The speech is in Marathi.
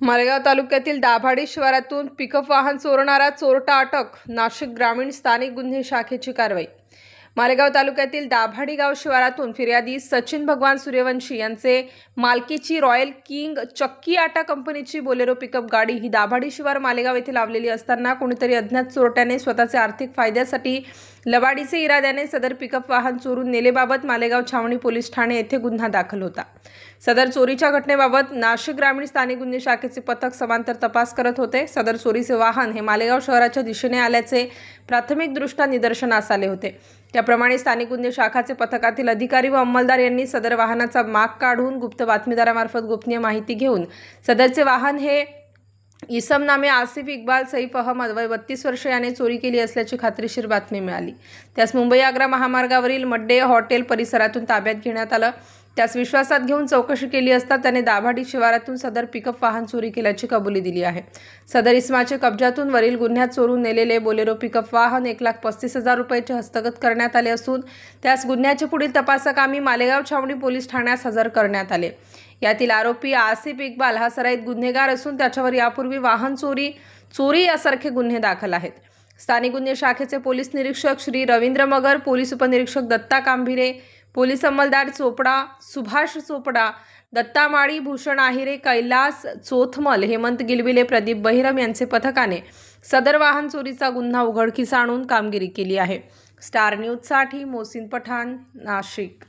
मालेगाव तालुक्यातील दाभाडी शिवारातून पिकअप वाहन चोरणारा चोरटा अटक. नाशिक ग्रामीण स्थानिक गुन्हे शाखेची कारवाई. मालेगाव तालुक्यातील दाभाडी गाव शिवारातून फिर्यादी सचिन भगवान सूर्यवंशी यांचे मालकीची रॉयल किंग चक्की आटा कंपनीची बोलेरो पिकअप गाडी ही दाभाडी शिवार मालेगाव येथे लावलेली असताना कोणीतरी अज्ञात चोरट्याने स्वतःचे आर्थिक फायद्यासाठी लबाडीचे इराद्याने सदर पिकअप वाहन चोरून नेलेबाबत मालेगाव छावणी पोलीस ठाणे येथे गुन्हा दाखल होता. सदर चोरीच्या घटनेबाबत नाशिक ग्रामीण स्थानिक गुन्हे शाखेचे पथक समांतर तपास करत होते. सदर चोरीचे वाहन हे मालेगाव शहराच्या दिशेने आल्याचे प्राथमिकदृष्ट्या निदर्शनास आले होते. त्याप्रमाणे स्थानिक गुन्हे शाखाचे पथकातील अधिकारी व अंमलदार यांनी सदर वाहनाचा माग काढून गुप्त बातमीदारामार्फत गोपनीय माहिती घेऊन सदरचे वाहन हे इसम नामे आसिफ इक्बाल सईफ अहमद वय 32 वर्षे याने चोरी केली असल्याची खात्रीशीर बातमी मिळाली. त्यास मुंबई आग्रा महामार्गावरील मड्डे हॉटेल परिसरातून ताब्यात घेण्यात आलं. त्यास विश्वासात घेऊन चौकशी केली असता त्याने दाभाडी शिवारातून सदर पिकअप वाहन चोरी केल्याची कबुली दिली आहे. सदर इसमाचे कब्जातून वरील गुन्ह्यात चोरून नेलेले बोलेरो पिकअप वाहन 1,35,000 रुपयाचे हस्तगत करण्यात आले असून त्यास गुन्ह्याचे पुढील तपासकामी मालेगाव छावणी पोलीस ठाण्यास हजर करण्यात आले. यातील आरोपी आसिफ इक्बाल हा सराईत गुन्हेगार असून त्याच्यावर यापूर्वी वाहन चोरी यासारखे गुन्हे दाखल आहेत. स्थानिक गुन्हे शाखेचे पोलीस निरीक्षक श्री रवींद्र मगर, पोलीस उपनिरीक्षक दत्ता कांभिरे, पोलीस अंमलदार चोपडा सुभाष चोपडा, दत्ता माळी, भूषण आहिरे, कैलास चोथमल, हेमंत गिलबिले, प्रदीप बहिरम यांचे पथकाने सदर वाहन चोरीचा गुन्हा उघडकीस आणून कामगिरी केली आहे. स्टार न्यूजसाठी मोहसिन पठाण, नाशिक.